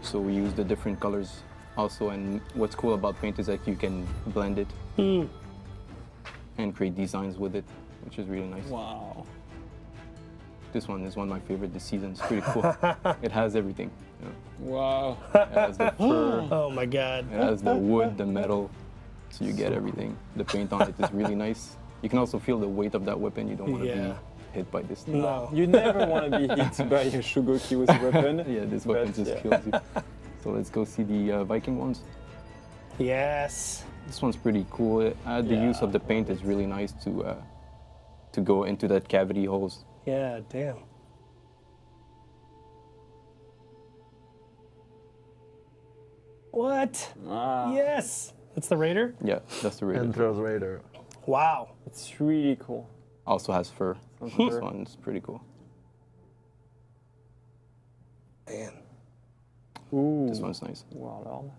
So we use the different colors also, and what's cool about paint is that you can blend it and create designs with it, which is really nice. Wow. This one is one of my favorite this season. It's pretty cool. It has everything. You know. Wow. It has the fur, Oh my god. it has the wood, the metal, so you get everything. The paint on it is really nice. You can also feel the weight of that weapon. You don't want to Yeah. be hit by this thing. No. You never want to be hit by a Shugoki's weapon. Yeah, this weapon But, just yeah. kills you. So let's go see the Viking ones. Yes. This one's pretty cool. The use of the paint is really nice to go into that cavity holes. Yeah, damn. What? Ah, Yes. That's the Raider? Yeah, that's the Raider. Enter's Raider. Wow. it's really cool. Also has fur. This one's pretty cool. Man. Ooh. This one's nice. Warlord.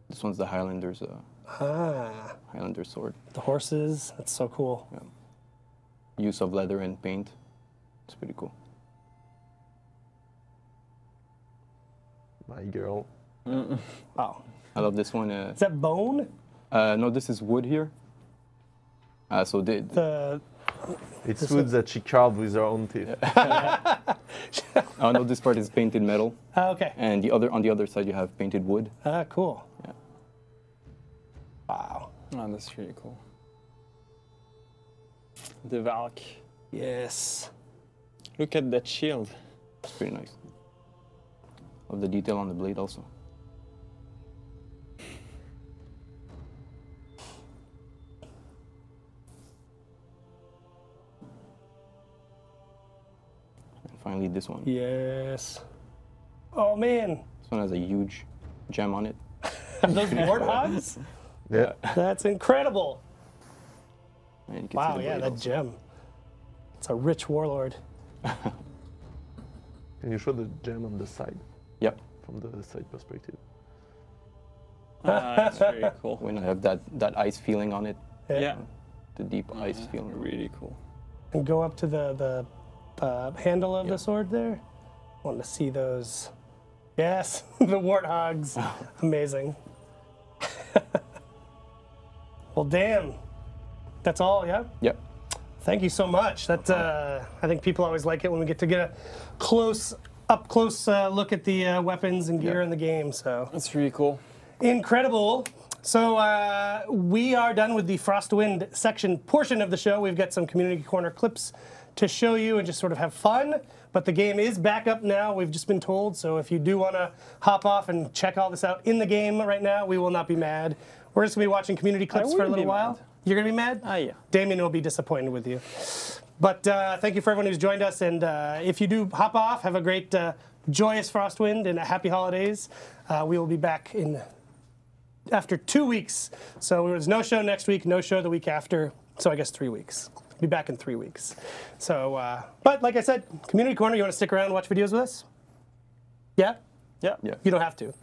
This one's the Highlanders Highlander sword. The horses. That's so cool. Use of leather and paint. It's pretty cool. My girl. Wow. I love this one. Is that bone? No, this is wood here. So The It's wood that she carved with her own teeth. oh no, this part is painted metal, okay. and on the other side you have painted wood. Ah, cool. Yeah. Wow. Oh, that's really cool. The Valk. Yes. Look at that shield. It's pretty nice. Love the detail on the blade also. And finally this one. Yes. Oh man. This one has a huge gem on it. Those warthogs? Yeah. That's incredible. And you can see Wow, the yeah, blade that also. gem. It's a rich warlord. Can you show the gem on the side, Yep. from the side perspective? Ah, that's very cool. When I have that ice feeling on it, Yeah. the deep ice feeling. Really cool. And go up to the handle of the sword there. I want to see those. Yes, the warthogs. Amazing. Well, damn. That's all, yeah? Yep. Thank you so much. That I think people always like it when we get to get a up close look at the weapons and gear in the game. So That's really cool. incredible. So we are done with the Frostwind section portion of the show. We've got some community corner clips to show you and just sort of have fun. But the game is back up now, we've just been told. So if you do want to hop off and check all this out in the game right now, we will not be mad. We're just going to be watching community clips for a will little be while. mad. You're going to be mad? Ah, yeah. Damien will be disappointed with you. But thank you for everyone who's joined us. And if you do hop off, have a great, joyous Frostwind and happy holidays. We will be back after 2 weeks. So there's no show next week, no show the week after. So I guess 3 weeks. Be back in 3 weeks. So, but like I said, Community Corner, you want to stick around and watch videos with us? Yeah? Yeah. Yeah. You don't have to.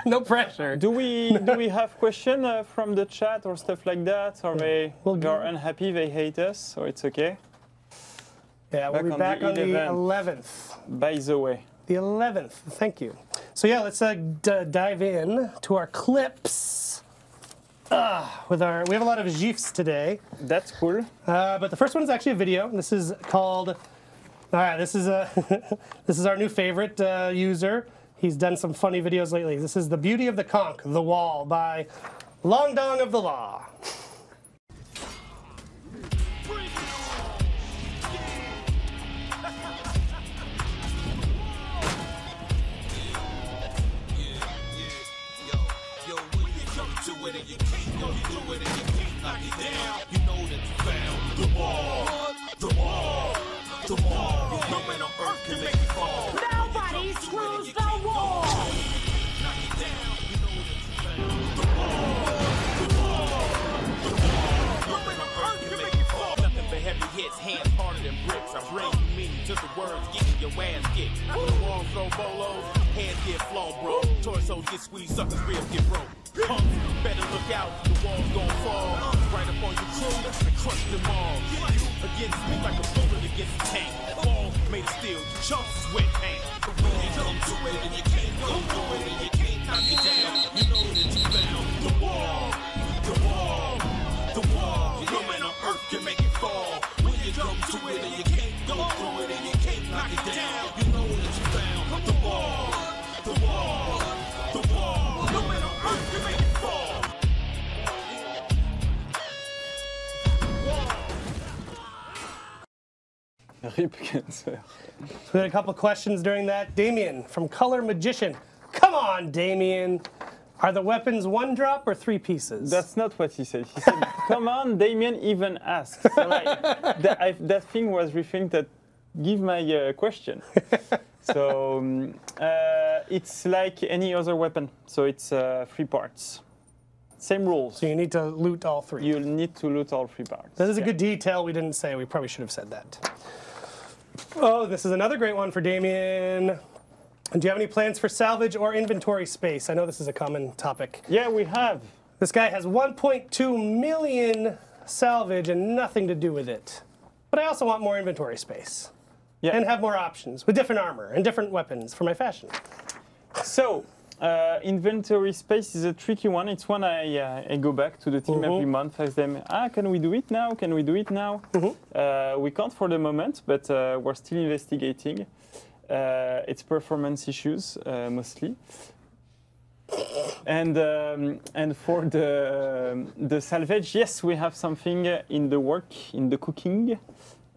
No pressure. Do we have question from the chat or stuff like that? Or they are unhappy, they hate us, so it's okay. Yeah, we'll be back on the 11th. By the way. The 11th. Thank you. So yeah, let's dive in to our clips. We have a lot of GIFs today, That's cool. but the first one is actually a video. This is called. All right, this is this is our new favorite user. He's done some funny videos lately. This is The Beauty of the Conch, The Wall by Long Dong of the Law. Yo, we it and you can't go through it and you can't knock it down. You know that you found the wall, the wall, the wall. No man on earth can make it fall. Nobody screws the wall. Knock it down. You know that you found the wall, the wall, the wall. No man on earth can make it fall. Nothing but heavy hits, hands harder than bricks. I bring meaning to the words, getting your ass kicked. When the walls throw bolos, hands get flown, bro. Torsos get squeezed, suckers ribs get broke. Punks, better look out, the walls gon' fall. Right up on your crew and crush them all. You against me like a bullet against a tank. Balls made of steel, chunks is wet paint. But when you come to it and you can't go through it and you can't knock it down, you know that you found the wall, the wall, the wall. No man on earth can make it fall. When you come to it and you can't go through it and you can't knock it down, you know that you found the wall, the wall, the wall. No man on earth can make it fall. Rip Cancer. So we had a couple questions during that. Damien from Color Magician. Come on, Damien. Are the weapons one drop or three pieces? That's not what he said. He said, come on, Damien even asked. So like, that thing was referring that, give my question. So it's like any other weapon. So it's 3 parts. Same rules. So you need to loot all three. You'll need to loot all 3 parts. That is a good detail we didn't say. We probably should have said that. Oh, this is another great one for Damien. Do you have any plans for salvage or inventory space? I know this is a common topic. Yeah, we have. This guy has 1.2 million salvage and nothing to do with it. But I also want more inventory space. Yeah. And have more options with different armor and different weapons for my fashion. So, inventory space is a tricky one. It's one I go back to the team every month, ask them, can we do it now? Can we do it now? We can't for the moment, but we're still investigating. It's performance issues, mostly. And for the salvage, yes, we have something in the work, in the cooking,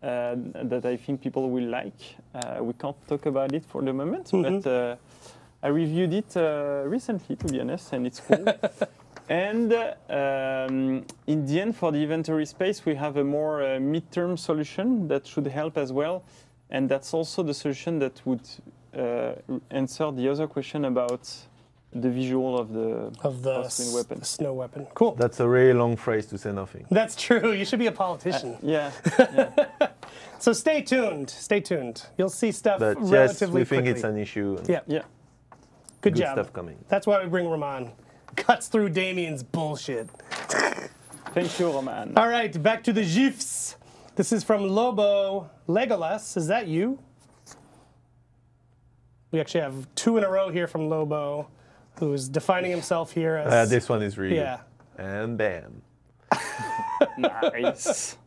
that I think people will like. We can't talk about it for the moment, but I reviewed it recently, to be honest, and it's cool. And in the end, for the inventory space, we have a more mid-term solution that should help as well. And that's also the solution that would answer the other question about the visual of the Oswin weapon. The snow weapon. Cool. That's a really long phrase to say nothing. That's true. You should be a politician. Yeah. So stay tuned. Stay tuned. You'll see stuff But yes, relatively we think quickly. it's an issue. And Yeah. Yeah. Good good job. stuff coming. That's why we bring Roman. Cuts through Damien's bullshit. Thank you, Roman. All right, back to the GIFs. This is from Lobo Legolas. Is that you? We actually have 2 in a row here from Lobo, who's defining himself here as... This one is really Yeah. good. And bam. Nice.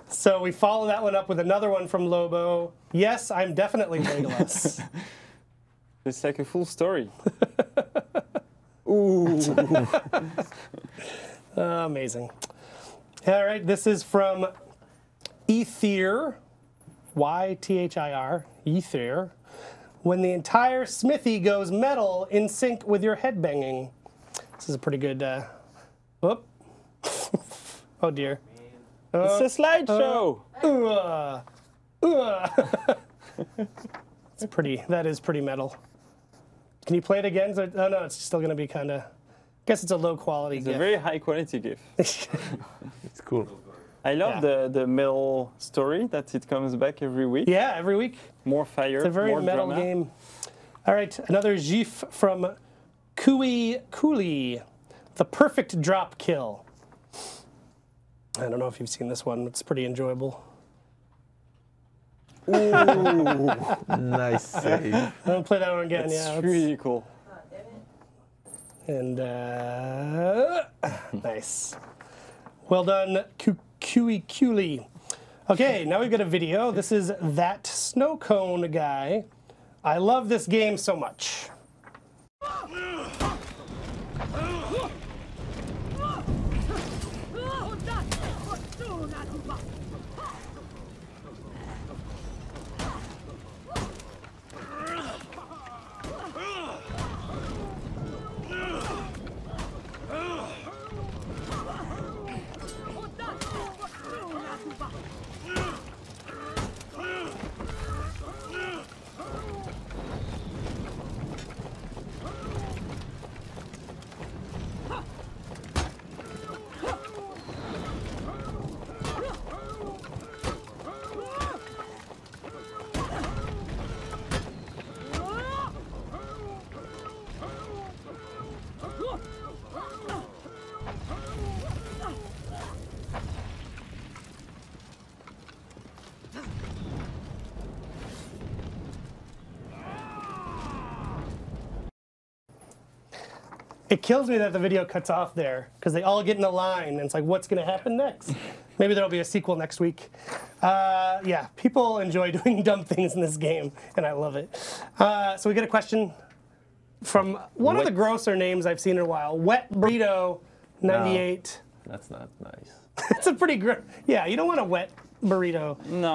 So we follow that one up with another one from Lobo. Yes, I'm definitely Legolas. It's like a full story. Ooh. Amazing. All right, this is from Ether, Y-T-H-I-R, Ether. When the entire smithy goes metal in sync with your headbanging. This is a pretty good, whoop. Oh dear. It's a slideshow. It's pretty, that is pretty metal. Can you play it again? Oh no, it's still gonna be kinda, I guess it's a low quality It's GIF. a very high quality GIF. It's cool. I love the metal story that it comes back every week. Yeah, every week. More fire, It's a very more metal drama. game. All right, another GIF from Kui Cooley. The perfect drop kill. I don't know if you've seen this one. It's pretty enjoyable. Nice save. I'm gonna play that one again. It's Yeah, really cool. and nice. Well done, Kui Cooley. Okay, now we've got a video. This is That Snow Cone Guy. I love this game so much. It kills me that the video cuts off there because they all get in a line and it's like, what's going to happen next? Maybe there'll be a sequel next week. Yeah, people enjoy doing dumb things in this game, and I love it. So we get a question from one of the grosser names I've seen in a while, Wet Burrito 98. No, that's not nice. It's a pretty gross. Yeah, you don't want a wet burrito. No.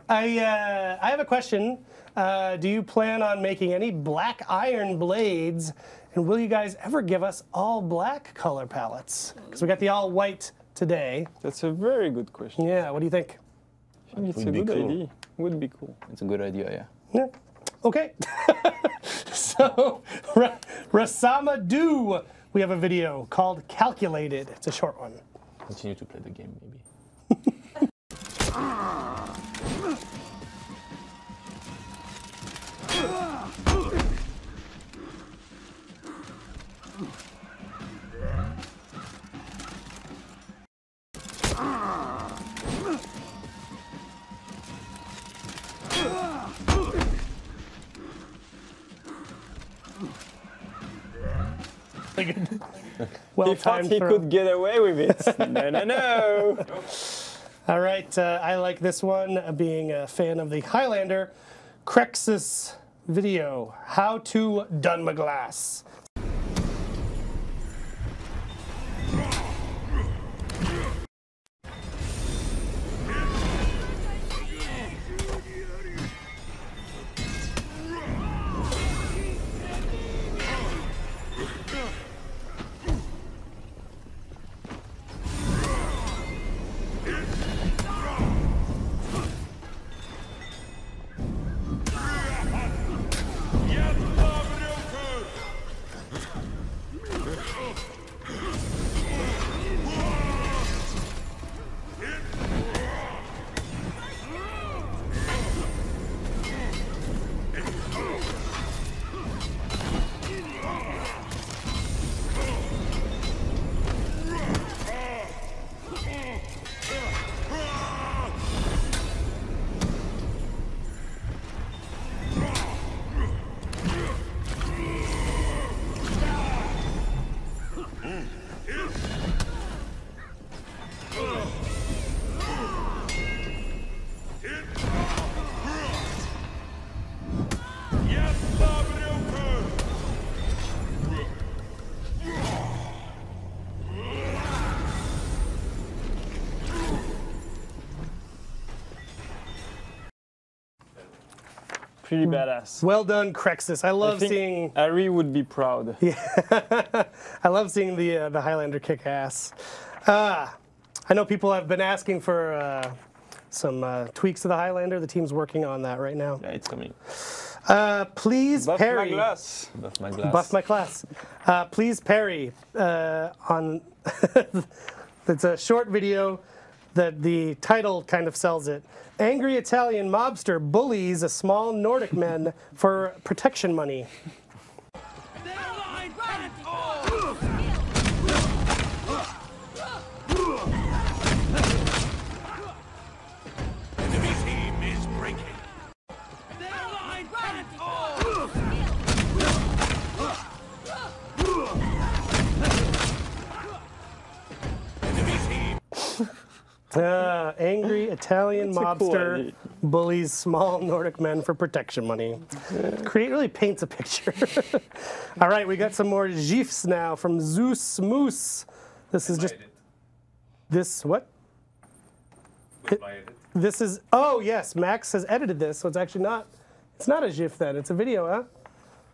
I have a question. Do you plan on making any black iron blades? And will you guys ever give us all black color palettes? Because we got the all white today. That's a very good question. Yeah, what do you think? I think it's Would a be good cool. idea. Would be cool. It's a good idea, yeah. Yeah. Okay. So, Rasama Do, we have a video called Calculated. It's a short one. Continue to play the game, maybe. Well He thought timed he throw. could get away with it. No, no, no. All right, I like this one, being a fan of the Highlander. Crexus video, how to Dunmaglass. Pretty badass. Well done, Crexus. I I love think seeing. Harry would be proud. I love seeing the Highlander kick ass. I know people have been asking for some tweaks to the Highlander. The team's working on that right now. Yeah, it's coming. Please, Buff Perry. my glass. Buff my glass. Buff my class. Please, Perry. On it's a short video that the title kind of sells it. Angry Italian mobster bullies a small Nordic man for protection money. Enemy team is breaking. Enemy team. Angry Italian That's a cool mobster idea. bullies small Nordic men for protection money. Really paints a picture. All right, we got some more gifs now from Zeus Moose. This is just this what? This is oh yes, Max has edited this, so it's actually not. It's not a gif then. It's a video, huh?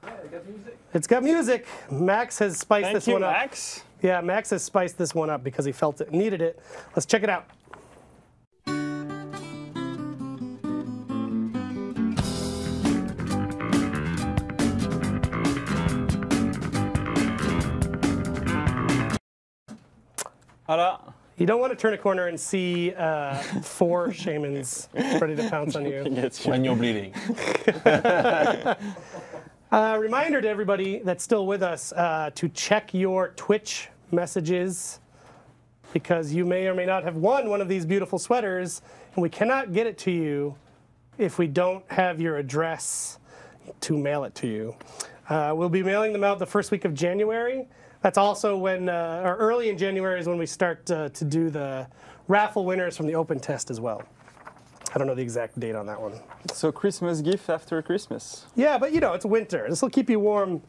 Yeah, it got music. It's got music. Max has spiced Thank this you, one up. Max. Yeah, Max has spiced this one up because he felt it, needed it. Let's check it out. Voilà. You don't want to turn a corner and see 4 shamans ready to pounce on you. Gets you. When you're bleeding. Reminder to everybody that's still with us to check your Twitch messages because you may or may not have won one of these beautiful sweaters, and we cannot get it to you if we don't have your address to mail it to you. We'll be mailing them out the first week of January. That's also when, or early in January is when we start to do the raffle winners from the open test as well. I don't know the exact date on that one. So Christmas gift after Christmas. Yeah, but you know, it's winter. This will keep you warm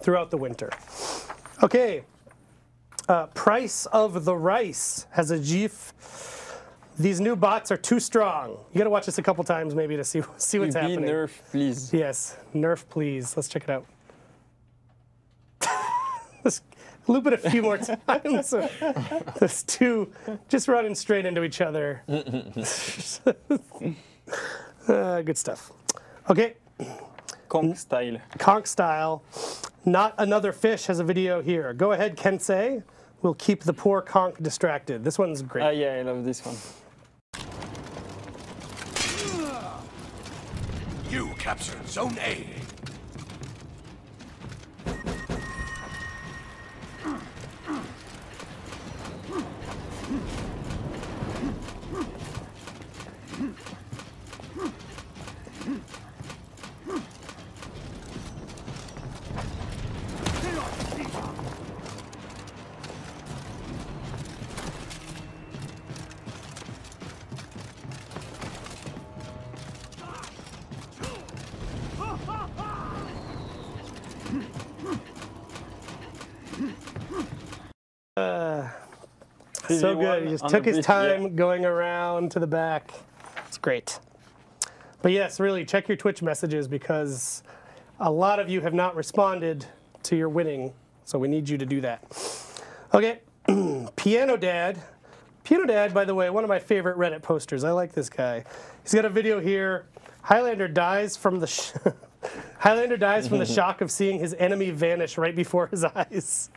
throughout the winter. Okay. Price of the Rice has a GIF. These new bots are too strong. You got to watch this a couple times maybe to see what's happening. Nerf, please. Yes, nerf, please. Let's check it out. Let's loop it a few more times. Those two just running straight into each other. Good stuff. Okay. Conk style. Conk style. Not Another Fish has a video here. Go ahead, Kensei. We'll keep the poor conch distracted. This one's great. Yeah, I love this one. You captured Zone A. So good. He just took his time going around to the back. It's great. But yes, really, check your Twitch messages because a lot of you have not responded to your winning, so we need you to do that. Okay, Piano Dad. Piano Dad, by the way, one of my favorite Reddit posters. I like this guy. He's got a video here. Highlander dies from the Highlander dies from the shock of seeing his enemy vanish right before his eyes.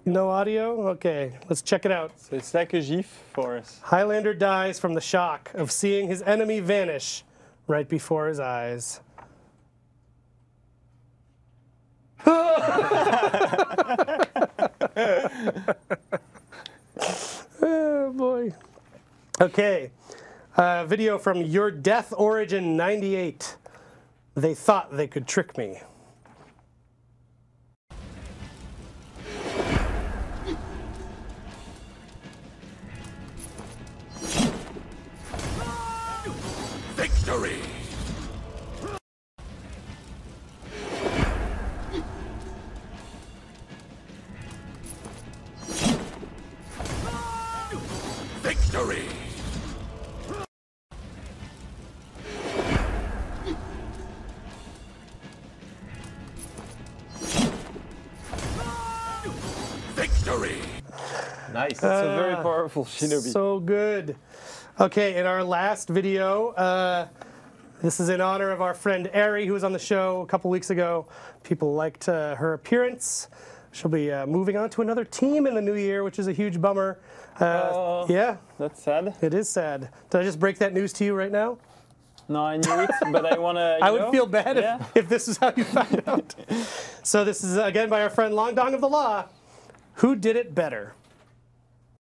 No audio? Okay, let's check it out. So it's like a GIF for us. Highlander dies from the shock of seeing his enemy vanish right before his eyes. Oh boy. Okay, video from Your Death Origin 98. They thought they could trick me. Victory! Victory! Victory! Nice. It's a very powerful Shinobi. So good. Okay, in our last video, this is in honor of our friend Ari, who was on the show a couple weeks ago. People liked her appearance. She'll be moving on to another team in the new year, which is a huge bummer. Yeah. That's sad. It is sad. Did I just break that news to you right now? No, I knew it, but I want to. I would feel bad if this is how you found out. So this is, again, by our friend Long Dong of the Law. Who did it better?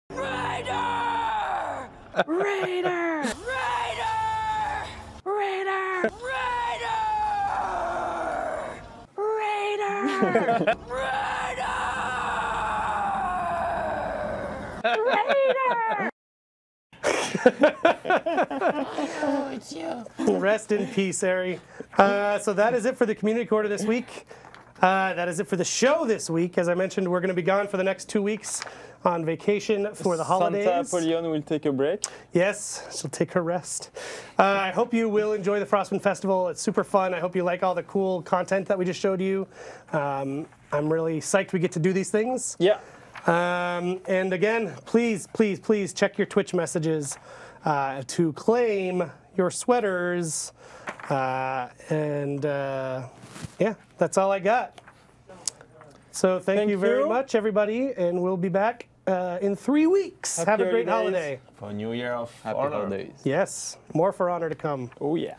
Raider! Raider! Raider! Raider! Raider! Raider! Raider! Oh, it's you. Rest in peace, Ari. So that is it for the community quarter this week. That is it for the show this week. As I mentioned, we're going to be gone for the next 2 weeks on vacation for the holidays. Santa Apollyon will take a break. Yes, she'll take her rest. I hope you will enjoy the Frostman Festival. It's super fun. I hope you like all the cool content that we just showed you. I'm really psyched we get to do these things. Yeah. And again, please, please, please check your Twitch messages to claim your sweaters. Yeah, that's all I got. So thank you very much, everybody, and we'll be back in 3 weeks. Happy Have a great holidays. holiday. For a new year of Happy honor. holidays. Yes, more For Honor to come. Oh, yeah.